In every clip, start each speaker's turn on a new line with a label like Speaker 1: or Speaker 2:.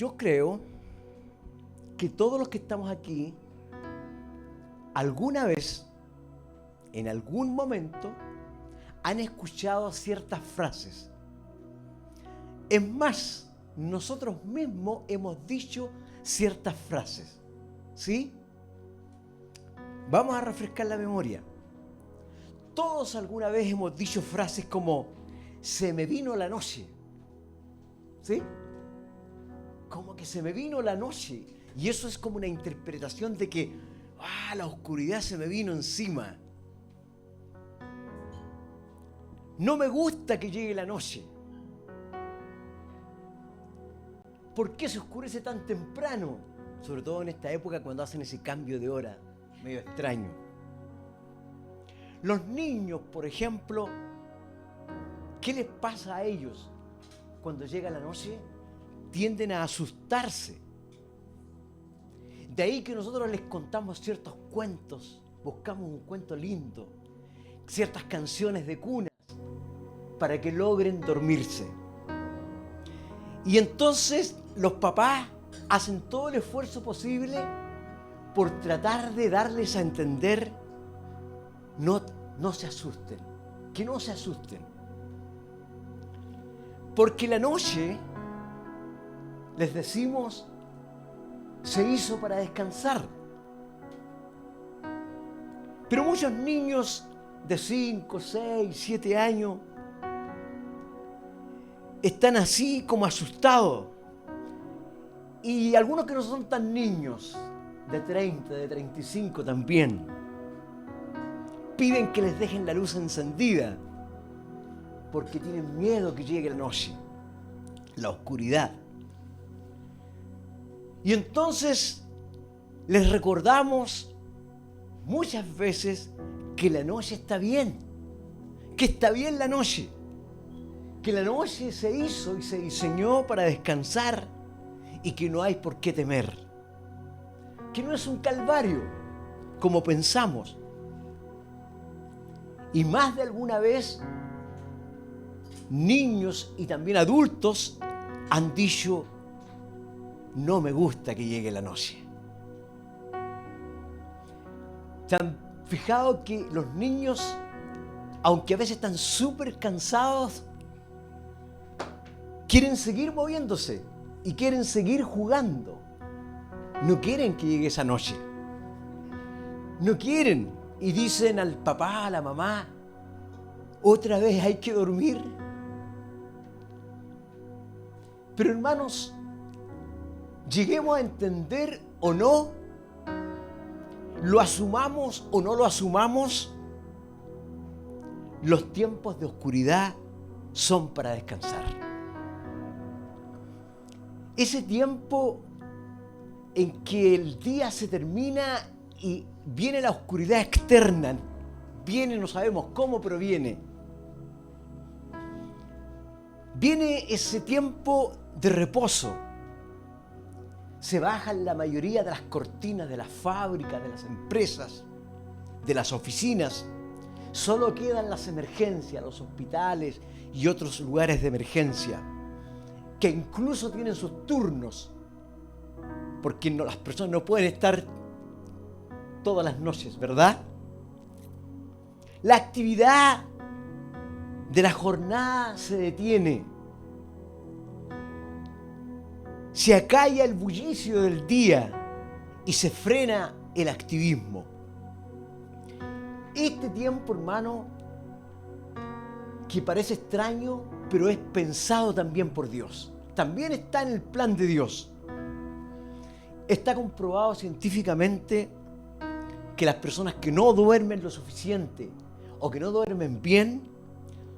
Speaker 1: Yo creo que todos los que estamos aquí, alguna vez, en algún momento, han escuchado ciertas frases. Es más, nosotros mismos hemos dicho ciertas frases. ¿Sí? Vamos a refrescar la memoria. Todos alguna vez hemos dicho frases como se me vino la noche. ¿Sí? Como que se me vino la noche. Y eso es como una interpretación de que la oscuridad se me vino encima. No me gusta que llegue la noche. ¿Por qué se oscurece tan temprano? Sobre todo en esta época cuando hacen ese cambio de hora, medio extraño. Los niños, por ejemplo, ¿qué les pasa a ellos cuando llega la noche? Tienden a asustarse. De ahí que nosotros les contamos ciertos cuentos, buscamos un cuento lindo, ciertas canciones de cuna, para que logren dormirse. Y entonces los papás hacen todo el esfuerzo posible por tratar de darles a entender, no se asusten, que no se asusten. Porque la noche, les decimos, se hizo para descansar. Pero muchos niños de 5, 6, 7 años están así como asustados. Y algunos que no son tan niños, de 30, de 35 también, piden que les dejen la luz encendida porque tienen miedo que llegue la noche, la oscuridad. Y entonces les recordamos muchas veces que la noche está bien, que está bien la noche, que la noche se hizo y se diseñó para descansar y que no hay por qué temer, que no es un calvario como pensamos. Y más de alguna vez, niños y también adultos han dicho, no me gusta que llegue la noche. ¿Se han fijado que los niños, aunque a veces están súper cansados, quieren seguir moviéndose y quieren seguir jugando? No quieren que llegue esa noche. No quieren. Y dicen al papá, a la mamá, otra vez hay que dormir. Pero hermanos, lleguemos a entender o no, lo asumamos o no lo asumamos, los tiempos de oscuridad son para descansar. Ese tiempo en que el día se termina y viene la oscuridad externa, viene, no sabemos cómo, pero viene. Viene ese tiempo de reposo. Se bajan la mayoría de las cortinas de las fábricas, de las empresas, de las oficinas. Solo quedan las emergencias, los hospitales y otros lugares de emergencia, que incluso tienen sus turnos, porque las personas no pueden estar todas las noches, ¿verdad? La actividad de la jornada se detiene. Se acalla el bullicio del día y se frena el activismo. Este tiempo, hermano, que parece extraño, pero es pensado también por Dios. También está en el plan de Dios. Está comprobado científicamente que las personas que no duermen lo suficiente o que no duermen bien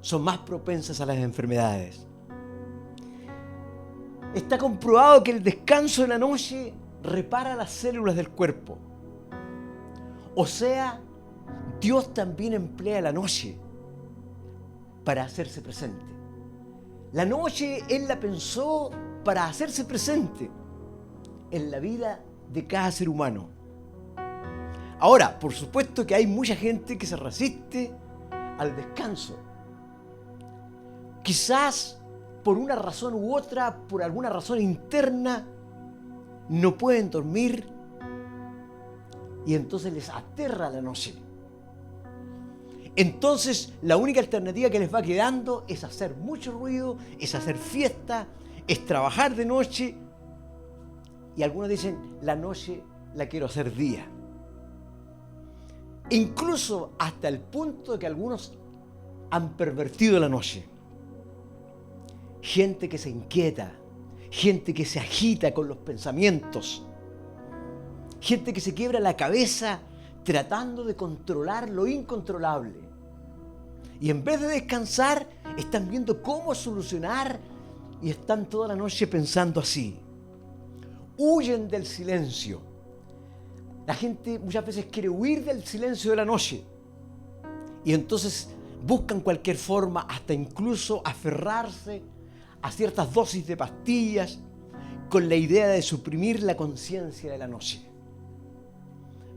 Speaker 1: son más propensas a las enfermedades. Está comprobado que el descanso de la noche repara las células del cuerpo. O sea, Dios también emplea la noche para hacerse presente. La noche Él la pensó para hacerse presente en la vida de cada ser humano. Ahora, por supuesto que hay mucha gente que se resiste al descanso. Quizás por una razón u otra, por alguna razón interna, no pueden dormir y entonces les aterra la noche. Entonces la única alternativa que les va quedando es hacer mucho ruido, es hacer fiesta, es trabajar de noche. Y algunos dicen, la noche la quiero hacer día. Incluso hasta el punto de que algunos han pervertido la noche. Gente que se inquieta, gente que se agita con los pensamientos, gente que se quiebra la cabeza tratando de controlar lo incontrolable. Y en vez de descansar, están viendo cómo solucionar y están toda la noche pensando así. Huyen del silencio. La gente muchas veces quiere huir del silencio de la noche. Y entonces buscan cualquier forma, hasta incluso aferrarse a ciertas dosis de pastillas con la idea de suprimir la conciencia de la noche.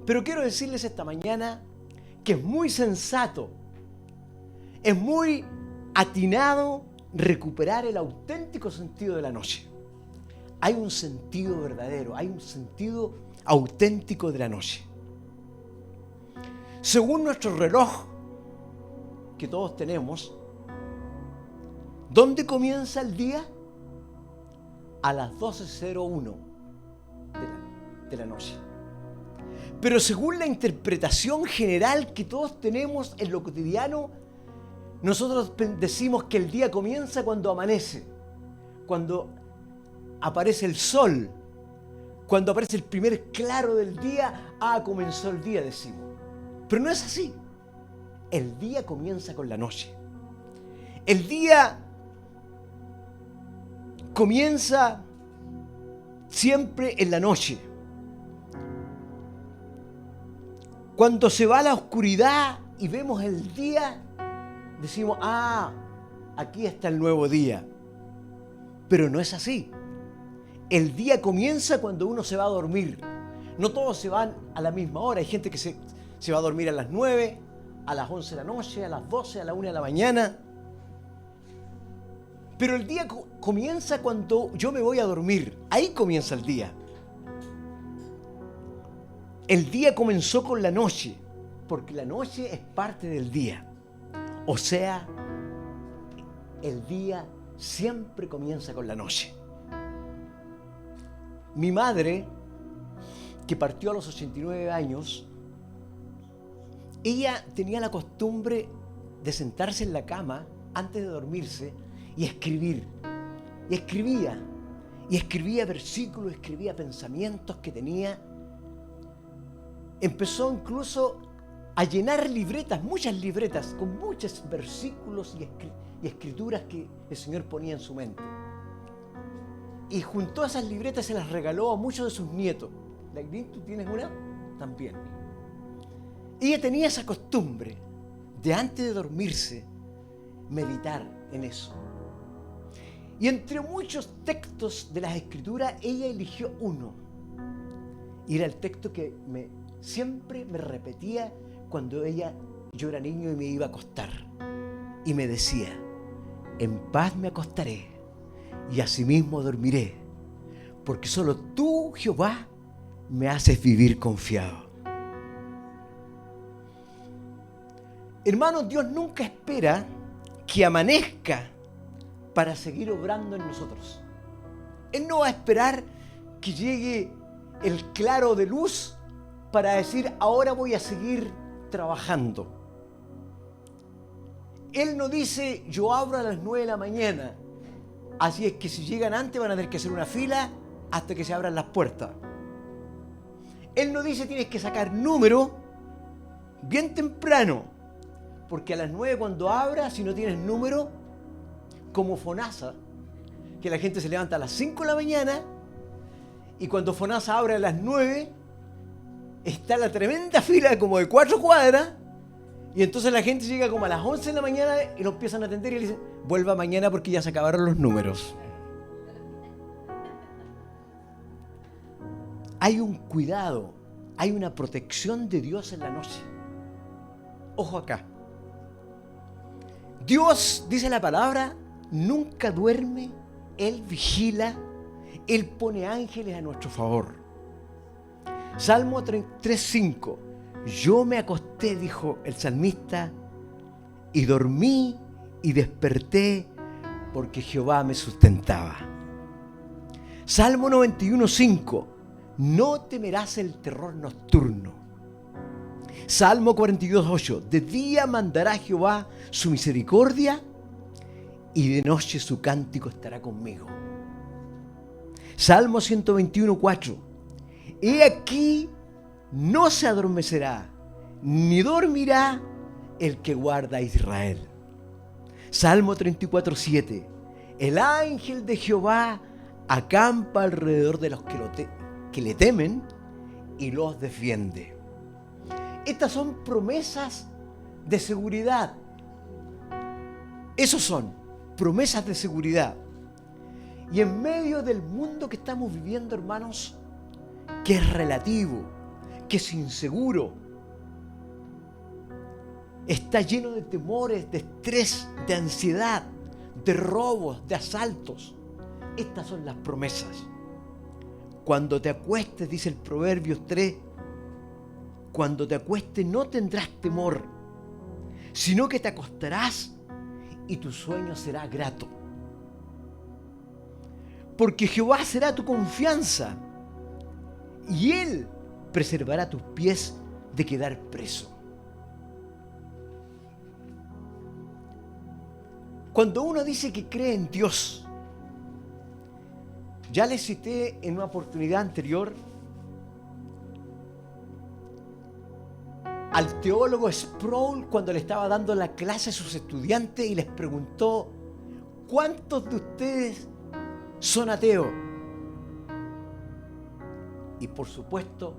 Speaker 1: Pero quiero decirles esta mañana que es muy sensato, es muy atinado recuperar el auténtico sentido de la noche. Hay un sentido verdadero, hay un sentido auténtico de la noche. Según nuestro reloj que todos tenemos, ¿dónde comienza el día? A las 12:01 de la noche. Pero según la interpretación general que todos tenemos en lo cotidiano, nosotros decimos que el día comienza cuando amanece, cuando aparece el sol, cuando aparece el primer claro del día. Comenzó el día, decimos. Pero no es así. El día comienza con la noche. El día comienza siempre en la noche. Cuando se va la oscuridad y vemos el día, decimos, aquí está el nuevo día. Pero no es así. El día comienza cuando uno se va a dormir. No todos se van a la misma hora. Hay gente que se va a dormir a las 9, a las 11 de la noche, a las 12, a la 1 de la mañana. Pero el día comienza cuando yo me voy a dormir. Ahí comienza el día. El día comenzó con la noche, porque la noche es parte del día. O sea, el día siempre comienza con la noche. Mi madre, que partió a los 89 años, ella tenía la costumbre de sentarse en la cama antes de dormirse y escribir. Y escribía versículos, escribía pensamientos que tenía. Empezó incluso a llenar libretas, muchas libretas, con muchos versículos y escrituras que el Señor ponía en su mente. Y juntó esas libretas y se las regaló a muchos de sus nietos. ¿Tú tienes una? También. Ella tenía esa costumbre de antes de dormirse, meditar en eso. Y entre muchos textos de las escrituras, ella eligió uno. Y era el texto que siempre me repetía cuando yo era niño y me iba a acostar. Y me decía, en paz me acostaré y asimismo dormiré, porque solo tú, Jehová, me haces vivir confiado. Hermanos, Dios nunca espera que amanezca para seguir obrando en nosotros. Él no va a esperar que llegue el claro de luz para decir, ahora voy a seguir trabajando. Él no dice, yo abro a las 9 de la mañana, así es que si llegan antes van a tener que hacer una fila hasta que se abran las puertas. Él no dice, tienes que sacar número bien temprano, porque a las 9 cuando abra, si no tienes número, como FONASA, que la gente se levanta a las 5 de la mañana y cuando FONASA abre a las 9, está la tremenda fila como de 4 cuadras y entonces la gente llega como a las 11 de la mañana y lo empiezan a atender y le dicen, vuelva mañana porque ya se acabaron los números. Hay un cuidado, hay una protección de Dios en la noche. Ojo acá. Dios, dice la palabra, nunca duerme, Él vigila, Él pone ángeles a nuestro favor. Salmo 3:5. Yo me acosté, dijo el salmista, y dormí y desperté porque Jehová me sustentaba. Salmo 91:5. No temerás el terror nocturno. Salmo 42:8. De día mandará Jehová su misericordia y de noche su cántico estará conmigo. Salmo 121:4. He aquí, no se adormecerá, ni dormirá el que guarda a Israel. Salmo 34:7. El ángel de Jehová acampa alrededor de los que le temen y los defiende. Estas son promesas de seguridad. Esos son promesas de seguridad. Y en medio del mundo que estamos viviendo, hermanos, que es relativo, que es inseguro, está lleno de temores, de estrés, de ansiedad, de robos, de asaltos. Estas son las promesas. Cuando te acuestes, dice el Proverbios 3, cuando te acuestes no tendrás temor, sino que te acostarás y tu sueño será grato. Porque Jehová será tu confianza y Él preservará tus pies de quedar preso. Cuando uno dice que cree en Dios, ya les cité en una oportunidad anterior al teólogo Sproul cuando le estaba dando la clase a sus estudiantes y les preguntó: ¿cuántos de ustedes son ateos? Y por supuesto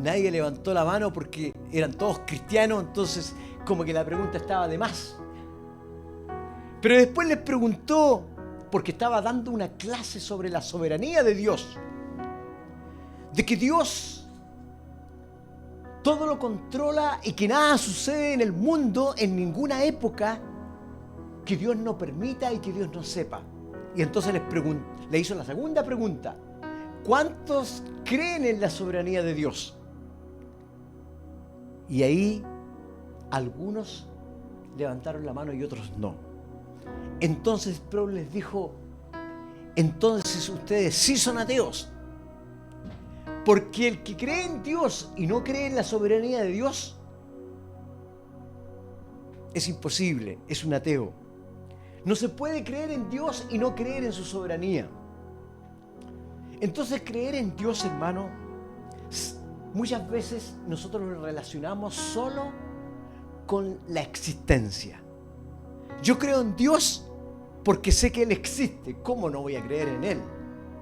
Speaker 1: nadie levantó la mano porque eran todos cristianos, entonces como que la pregunta estaba de más. Pero después les preguntó, porque estaba dando una clase sobre la soberanía de Dios, de que Dios todo lo controla y que nada sucede en el mundo, en ninguna época, que Dios no permita y que Dios no sepa. Y entonces le hizo la segunda pregunta: ¿cuántos creen en la soberanía de Dios? Y ahí algunos levantaron la mano y otros no. Entonces Sproul les dijo: entonces ustedes sí son ateos. Porque el que cree en Dios y no cree en la soberanía de Dios es imposible, es un ateo. No se puede creer en Dios y no creer en su soberanía. Entonces creer en Dios, hermano, muchas veces nosotros lo relacionamos solo con la existencia. Yo creo en Dios porque sé que Él existe. ¿Cómo no voy a creer en Él?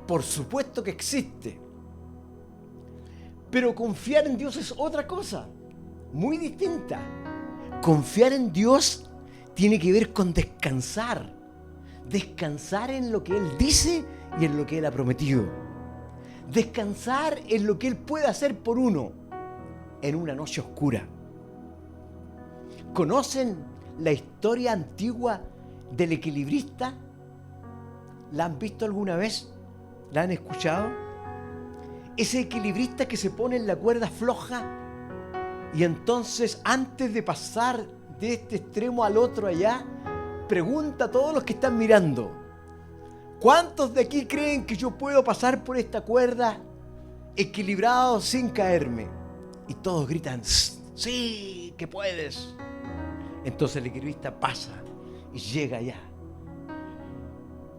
Speaker 1: Por supuesto que existe. Pero confiar en Dios es otra cosa, muy distinta. Confiar en Dios tiene que ver con descansar. Descansar en lo que Él dice y en lo que Él ha prometido. Descansar en lo que Él puede hacer por uno en una noche oscura. ¿Conocen la historia antigua del equilibrista? ¿La han visto alguna vez? ¿La han escuchado? Ese equilibrista que se pone en la cuerda floja y entonces antes de pasar de este extremo al otro allá, pregunta a todos los que están mirando: ¿cuántos de aquí creen que yo puedo pasar por esta cuerda equilibrado sin caerme? Y todos gritan: sí, que puedes. Entonces el equilibrista pasa y llega allá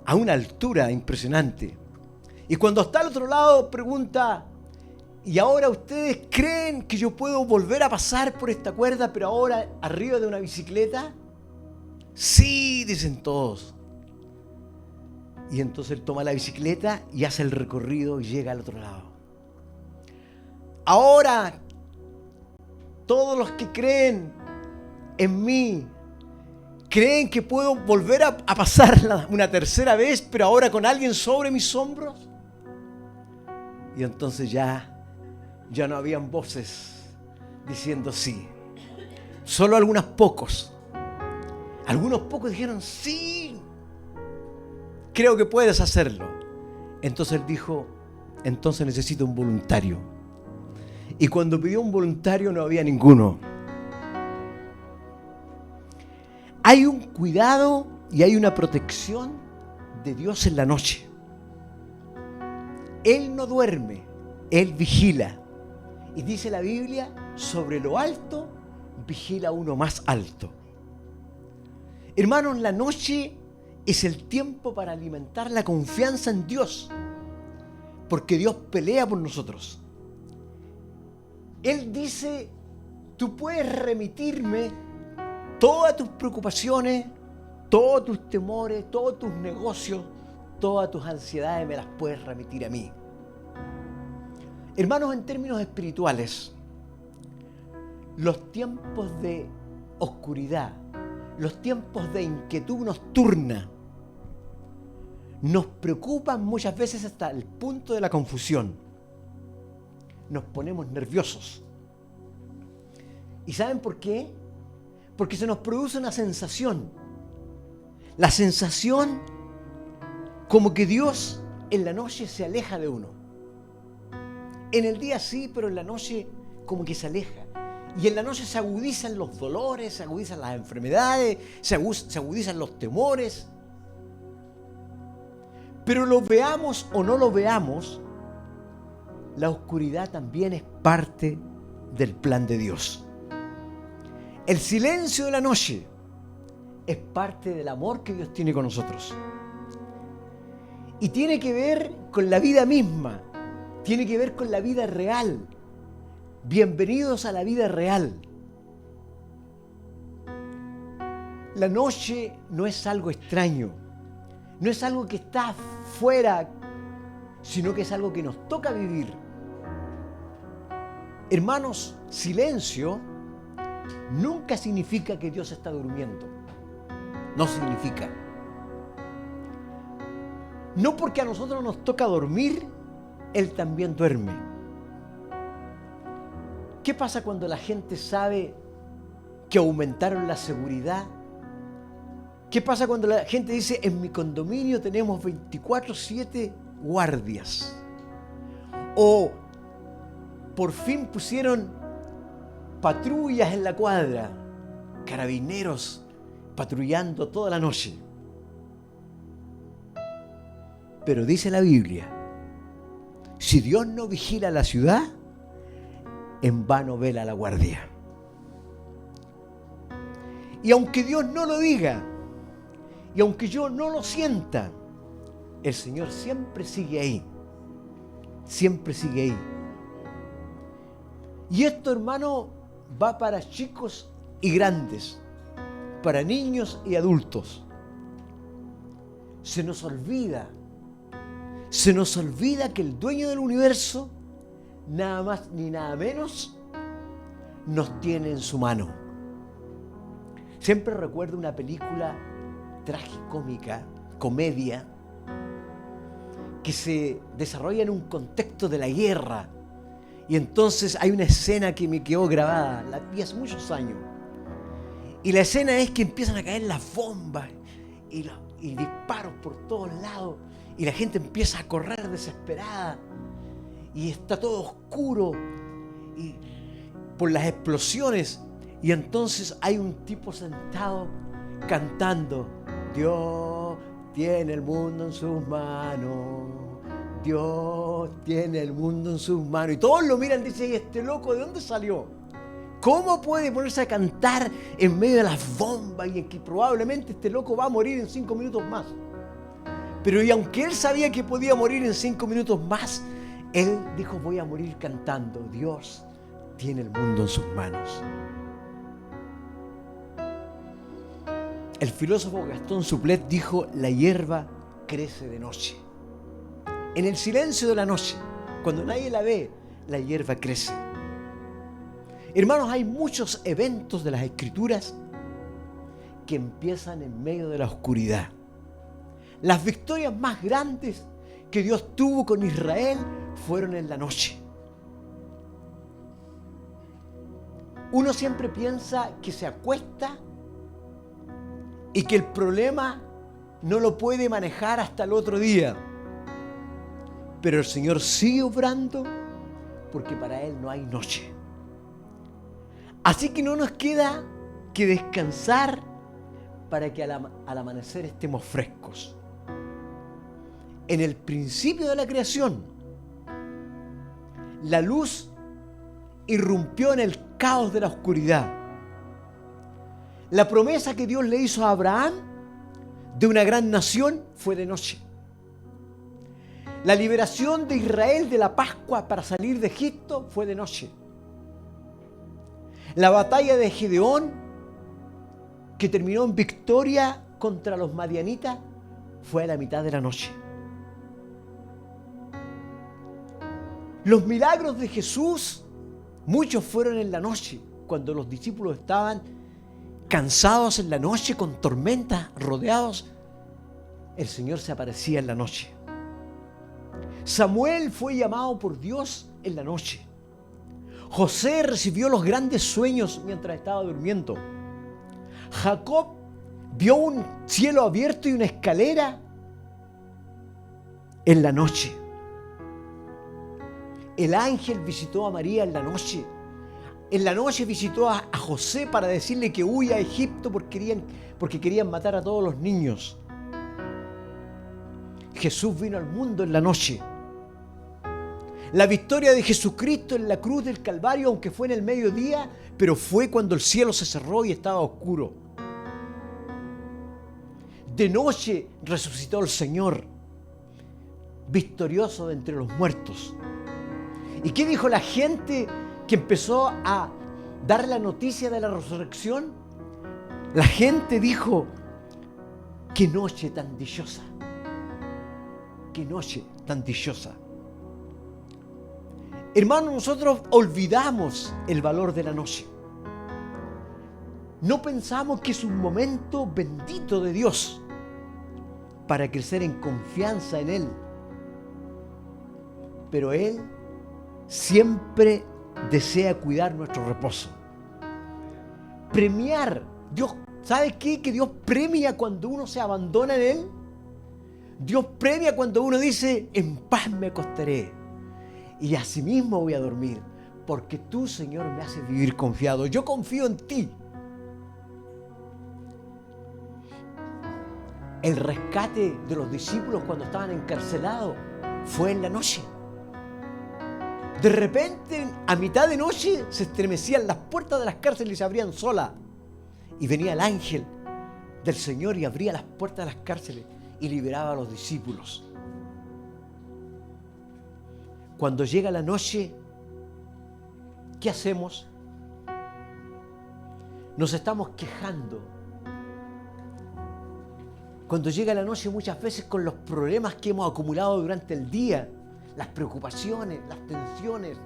Speaker 1: a una altura impresionante. Y cuando está al otro lado pregunta: ¿y ahora ustedes creen que yo puedo volver a pasar por esta cuerda, pero ahora arriba de una bicicleta? Sí, dicen todos. Y entonces él toma la bicicleta y hace el recorrido y llega al otro lado. Ahora, todos los que creen en mí, ¿creen que puedo volver a pasar una tercera vez, pero ahora con alguien sobre mis hombros? Y entonces ya no habían voces diciendo sí. Solo algunos pocos dijeron: sí, creo que puedes hacerlo. Entonces él dijo, entonces necesito un voluntario. Y cuando pidió un voluntario no había ninguno. Hay un cuidado y hay una protección de Dios en la noche. Él no duerme, Él vigila. Y dice la Biblia, sobre lo alto vigila uno más alto. Hermanos, la noche es el tiempo para alimentar la confianza en Dios, porque Dios pelea por nosotros. Él dice, tú puedes remitirme todas tus preocupaciones, todos tus temores, todos tus negocios, todas tus ansiedades me las puedes remitir a mí. Hermanos, en términos espirituales, los tiempos de oscuridad, los tiempos de inquietud nocturna, nos preocupan muchas veces hasta el punto de la confusión. Nos ponemos nerviosos. ¿Y saben por qué? Porque se nos produce una sensación. La sensación como que Dios en la noche se aleja de uno. En el día sí, pero en la noche como que se aleja. Y en la noche se agudizan los dolores, se agudizan las enfermedades, se agudizan los temores. Pero lo veamos o no lo veamos, la oscuridad también es parte del plan de Dios. El silencio de la noche es parte del amor que Dios tiene con nosotros. Y tiene que ver con la vida misma, tiene que ver con la vida real. Bienvenidos a la vida real. La noche no es algo extraño, no es algo que está fuera, sino que es algo que nos toca vivir. Hermanos, silencio nunca significa que Dios está durmiendo. No significa. No porque a nosotros nos toca dormir, Él también duerme. ¿Qué pasa cuando la gente sabe que aumentaron la seguridad? ¿Qué pasa cuando la gente dice, en mi condominio tenemos 24/7 guardias? O por fin pusieron patrullas en la cuadra, carabineros patrullando toda la noche. Pero dice la Biblia, si Dios no vigila la ciudad, en vano vela la guardia. Y aunque Dios no lo diga, y aunque yo no lo sienta, el Señor siempre sigue ahí. Siempre sigue ahí. Y esto, hermano, va para chicos y grandes, para niños y adultos. Se nos olvida que el dueño del universo, nada más ni nada menos, nos tiene en su mano. Siempre recuerdo una película tragicómica, comedia, que se desarrolla en un contexto de la guerra. Y entonces hay una escena que me quedó grabada, la vi hace muchos años. Y la escena es que empiezan a caer las bombas y disparos por todos lados. Y la gente empieza a correr desesperada. Y está todo oscuro y por las explosiones. Y entonces hay un tipo sentado cantando, Dios tiene el mundo en sus manos, Dios tiene el mundo en sus manos. Y todos lo miran y dicen, ¿y este loco de dónde salió? ¿Cómo puede ponerse a cantar en medio de las bombas y en que probablemente este loco va a morir en 5 minutos más? Pero y aunque él sabía que podía morir en 5 minutos más, él dijo, voy a morir cantando, Dios tiene el mundo en sus manos. El filósofo Gastón Supplet dijo, la hierba crece de noche. En el silencio de la noche, cuando nadie la ve, la hierba crece. Hermanos, hay muchos eventos de las Escrituras que empiezan en medio de la oscuridad. Las victorias más grandes que Dios tuvo con Israel fueron en la noche. Uno siempre piensa que se acuesta y que el problema no lo puede manejar hasta el otro día. Pero el Señor sigue obrando porque para Él no hay noche. Así que no nos queda que descansar para que al amanecer estemos frescos. En el principio de la creación, la luz irrumpió en el caos de la oscuridad. La promesa que Dios le hizo a Abraham de una gran nación fue de noche. La liberación de Israel de la Pascua para salir de Egipto fue de noche. La batalla de Gedeón, que terminó en victoria contra los madianitas, fue a la mitad de la noche. Los milagros de Jesús, muchos fueron en la noche, cuando los discípulos estaban cansados en la noche, con tormentas, rodeados. El Señor se aparecía en la noche. Samuel fue llamado por Dios en la noche. José recibió los grandes sueños mientras estaba durmiendo. Jacob vio un cielo abierto y una escalera en la noche. El ángel visitó a María en la noche. En la noche visitó a José para decirle que huya a Egipto porque querían matar a todos los niños. Jesús vino al mundo en la noche. La victoria de Jesucristo en la cruz del Calvario, aunque fue en el mediodía, pero fue cuando el cielo se cerró y estaba oscuro. De noche resucitó el Señor, victorioso de entre los muertos. ¿Y qué dijo la gente que empezó a dar la noticia de la resurrección? La gente dijo: ¡qué noche tan dichosa! ¡Qué noche tan dichosa! Hermanos, nosotros olvidamos el valor de la noche. No pensamos que es un momento bendito de Dios para crecer en confianza en Él. Pero Él siempre desea cuidar nuestro reposo. Premiar. Dios, ¿sabe qué? Que Dios premia cuando uno se abandona en Él. Dios premia cuando uno dice: en paz me acostaré y asimismo voy a dormir, porque tú, Señor, me haces vivir confiado. Yo confío en ti. El rescate de los discípulos cuando estaban encarcelados fue en la noche. De repente, a mitad de noche, se estremecían las puertas de las cárceles y se abrían solas. Y venía el ángel del Señor y abría las puertas de las cárceles y liberaba a los discípulos. Cuando llega la noche, ¿qué hacemos? Nos estamos quejando. Cuando llega la noche, muchas veces con los problemas que hemos acumulado durante el día, las preocupaciones, las tensiones,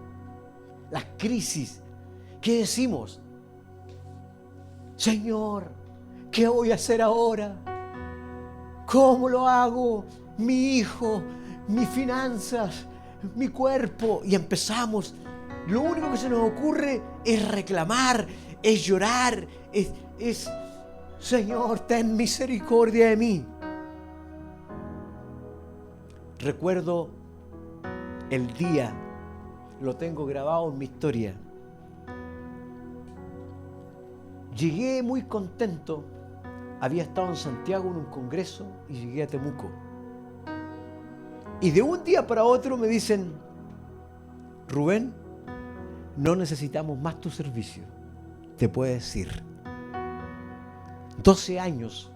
Speaker 1: las crisis, ¿qué decimos? Señor, ¿qué voy a hacer ahora? ¿Cómo lo hago? Mi hijo, mis finanzas, mi cuerpo. Y empezamos. Lo único que se nos ocurre es reclamar, es llorar, es Señor, ten misericordia de mí. Recuerdo el día, lo tengo grabado en mi historia. Llegué muy contento. Había estado en Santiago en un congreso y llegué a Temuco. Y de un día para otro me dicen: Rubén, no necesitamos más tu servicio. Te puedes ir. 12 años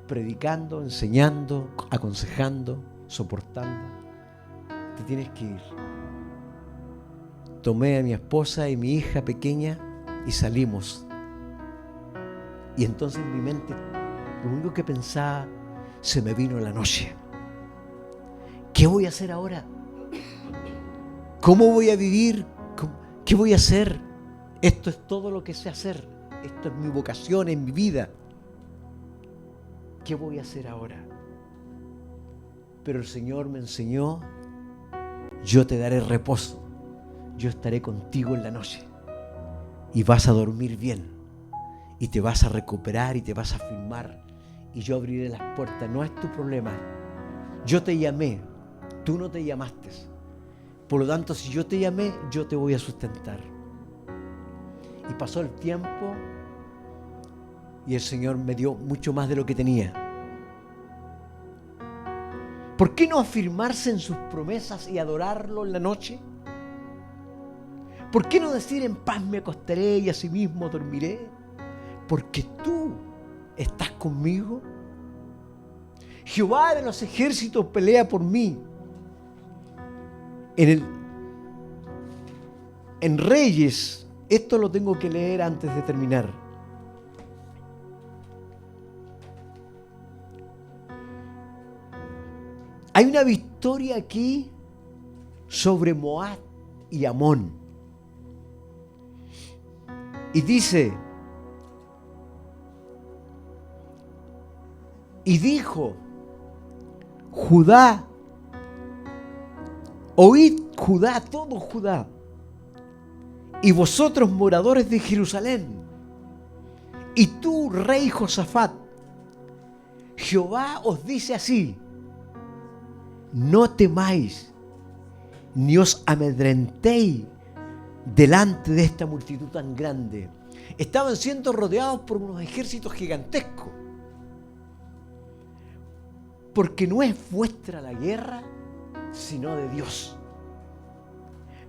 Speaker 1: predicando, enseñando, aconsejando, soportando. Te tienes que ir. Tomé a mi esposa y mi hija pequeña y salimos. Y entonces en mi mente, lo único que pensaba, se me vino la noche. ¿Qué voy a hacer ahora? ¿Cómo voy a vivir? ¿Qué voy a hacer? Esto es todo lo que sé hacer. Esto es mi vocación en mi vida. ¿Qué voy a hacer ahora? Pero el Señor me enseñó: yo te daré reposo. Yo estaré contigo en la noche. Y vas a dormir bien. Y te vas a recuperar y te vas a afirmar. Y yo abriré las puertas. No es tu problema. Yo te llamé Tú no te llamaste. Por lo tanto, si yo te llamé, yo te voy a sustentar. Y pasó el tiempo y el Señor me dio mucho más de lo que tenía. ¿Por qué no afirmarse en sus promesas y adorarlo en la noche? ¿Por qué no decir en paz me acostaré y asimismo dormiré? Porque tú estás conmigo. Jehová de los ejércitos pelea por mí. En Reyes, esto lo tengo que leer antes de terminar. Hay una victoria aquí sobre Moab y Amón. Y dice, y dijo, Judá, oíd Judá, todo Judá, y vosotros moradores de Jerusalén, y tú, rey Josafat, Jehová os dice así: no temáis, ni os amedrentéis delante de esta multitud tan grande. Estaban siendo rodeados por unos ejércitos gigantescos. Porque no es vuestra la guerra, sino de Dios.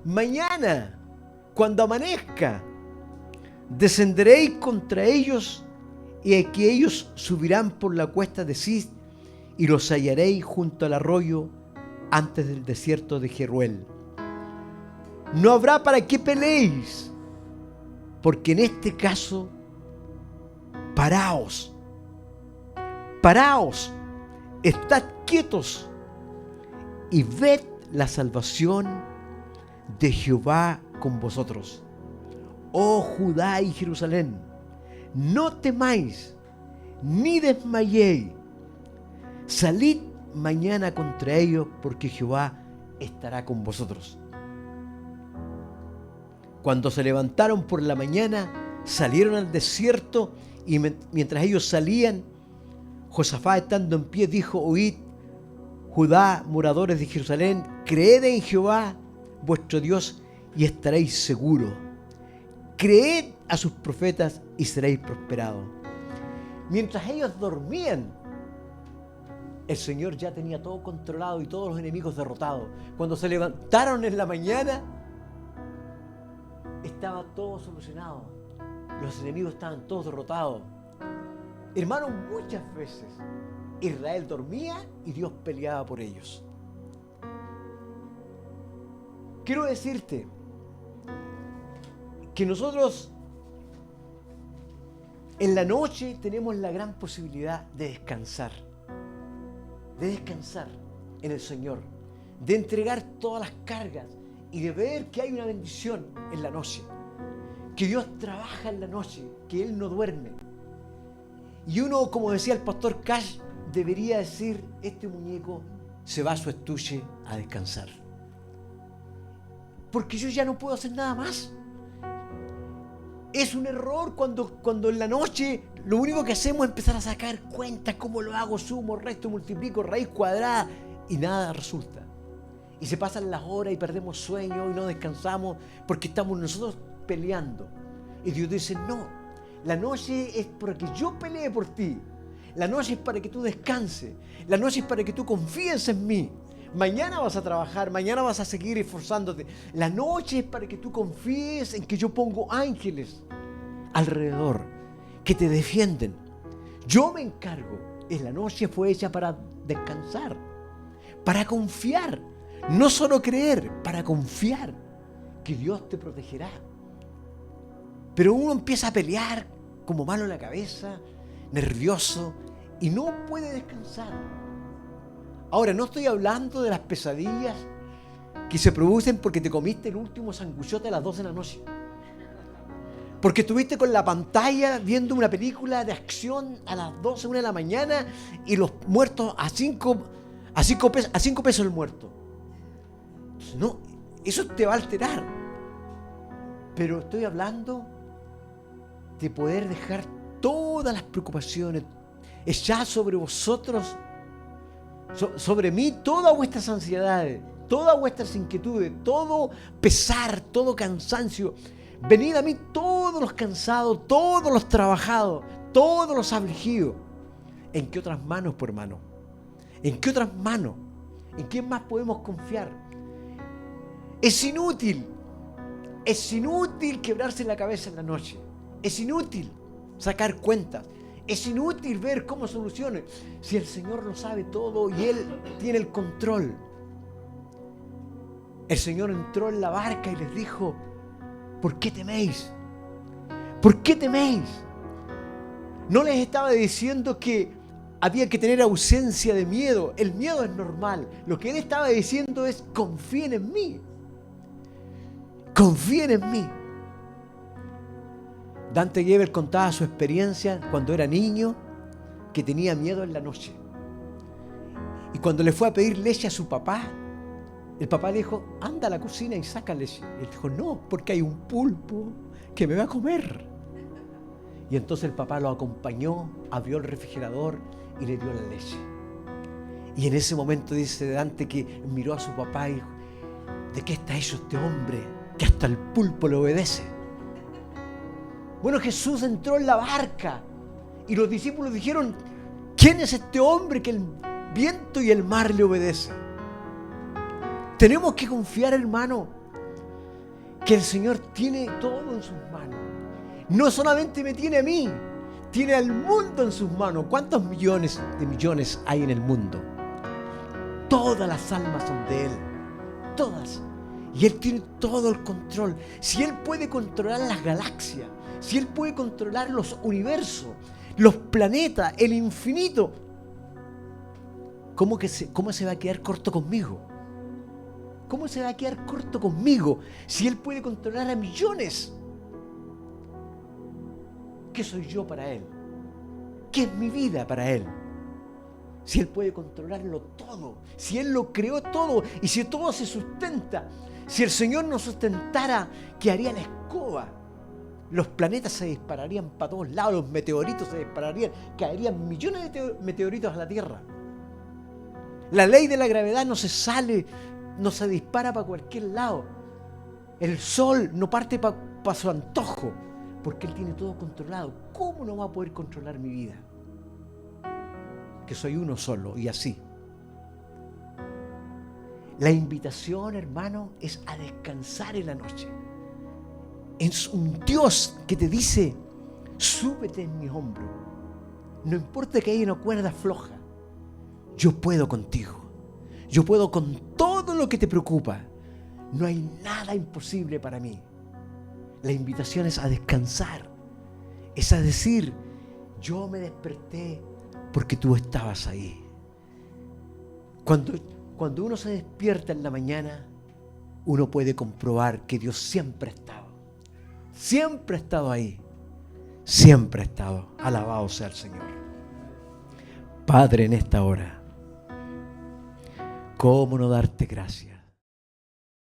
Speaker 1: Mañana, cuando amanezca, descenderéis contra ellos, y aquí ellos subirán por la cuesta de Cis, y los hallaréis junto al arroyo antes del desierto de Jeruel. No habrá para qué peleéis, porque en este caso, paraos, estad quietos y ved la salvación de Jehová con vosotros. Oh Judá y Jerusalén, no temáis ni desmayéis. Salid mañana contra ellos, porque Jehová estará con vosotros. Cuando se levantaron por la mañana, salieron al desierto, y mientras ellos salían, Josafat, estando en pie, dijo: oíd, Judá, moradores de Jerusalén, creed en Jehová vuestro Dios y estaréis seguros. Creed a sus profetas y seréis prosperados. Mientras ellos dormían, el Señor ya tenía todo controlado y todos los enemigos derrotados. Cuando se levantaron en la mañana, estaba todo solucionado. Los enemigos estaban todos derrotados. Hermanos, muchas veces Israel dormía y Dios peleaba por ellos. Quiero decirte que nosotros en la noche tenemos la gran posibilidad de descansar en el Señor, de entregar todas las cargas y de ver que hay una bendición en la noche, que Dios trabaja en la noche, que Él no duerme. Y uno, como decía el pastor Cash, debería decir: este muñeco se va a su estuche a descansar, porque yo ya no puedo hacer nada más. Es un error cuando en la noche lo único que hacemos es empezar a sacar cuentas: cómo lo hago, sumo, resto, multiplico, raíz cuadrada, y nada resulta. Y se pasan las horas y perdemos sueño y no descansamos porque estamos nosotros peleando. Y Dios dice: no, la noche es para que yo pelee por ti. La noche es para que tú descanses. La noche es para que tú confíes en mí. Mañana vas a trabajar, mañana vas a seguir esforzándote. La noche es para que tú confíes en que yo pongo ángeles alrededor que te defienden. Yo me encargo. En la noche fue hecha para descansar, para confiar. No solo creer, para confiar que Dios te protegerá. Pero uno empieza a pelear como malo en la cabeza, nervioso, y no puede descansar. Ahora, no estoy hablando de las pesadillas que se producen porque te comiste el último sanguchote a las 12 de la noche. Porque estuviste con la pantalla viendo una película de acción a las 12, 1 de la mañana, y los muertos a 5 pesos el muerto. No, eso te va a alterar. Pero estoy hablando de poder dejar todas las preocupaciones, echar sobre vosotros sobre mí todas vuestras ansiedades, todas vuestras inquietudes, todo pesar, todo cansancio. Venid a mí todos los cansados, todos los trabajados, todos los afligidos. ¿En qué otras manos, por hermano? ¿En qué otras manos? ¿En quién más podemos confiar? Es inútil quebrarse la cabeza en la noche. Es inútil sacar cuentas. Es inútil ver cómo soluciones. Si el Señor lo sabe todo y Él tiene el control. El Señor entró en la barca y les dijo: ¿por qué teméis? ¿Por qué teméis? No les estaba diciendo que había que tener ausencia de miedo. El miedo es normal. Lo que Él estaba diciendo es: confíen en mí. Confíen en mí. Dante Gebel contaba su experiencia cuando era niño, que tenía miedo en la noche. Y cuando le fue a pedir leche a su papá, el papá le dijo: anda a la cocina y saca leche. Y él dijo: no, porque hay un pulpo que me va a comer. Y entonces el papá lo acompañó, abrió el refrigerador y le dio la leche. Y en ese momento dice Dante que miró a su papá y dijo: ¿de qué está hecho este hombre que hasta el pulpo le obedece? Bueno, Jesús entró en la barca y los discípulos dijeron: ¿quién es este hombre que el viento y el mar le obedecen? Tenemos que confiar, hermano, que el Señor tiene todo en sus manos. No solamente me tiene a mí, tiene al mundo en sus manos. ¿Cuántos millones de millones hay en el mundo? Todas las almas son de Él, todas. Y Él tiene todo el control. Si Él puede controlar las galaxias, si Él puede controlar los universos, los planetas, el infinito, ¿cómo se va a quedar corto conmigo? ¿Cómo se va a quedar corto conmigo si Él puede controlar a millones? ¿Qué soy yo para Él? ¿Qué es mi vida para Él? Si Él puede controlarlo todo, si Él lo creó todo y si todo se sustenta, si el Señor nos sustentara, ¿qué haría la escoba? Los planetas se dispararían para todos lados, los meteoritos se dispararían, caerían millones de meteoritos a la Tierra. La ley de la gravedad no se sale, no se dispara para cualquier lado. El sol no parte para su antojo, porque Él tiene todo controlado. ¿Cómo no va a poder controlar mi vida? Que soy uno solo y así. La invitación, hermano, es a descansar en la noche. Es un Dios que te dice: súbete en mis hombros. No importa que haya una cuerda floja, yo puedo contigo. Yo puedo con todo lo que te preocupa. No hay nada imposible para mí. La invitación es a descansar. Es a decir: yo me desperté porque tú estabas ahí. Cuando uno se despierta en la mañana, uno puede comprobar que Dios siempre ha estado. Siempre ha estado ahí. Siempre ha estado. Alabado sea el Señor. Padre, en esta hora, ¿cómo no darte gracias?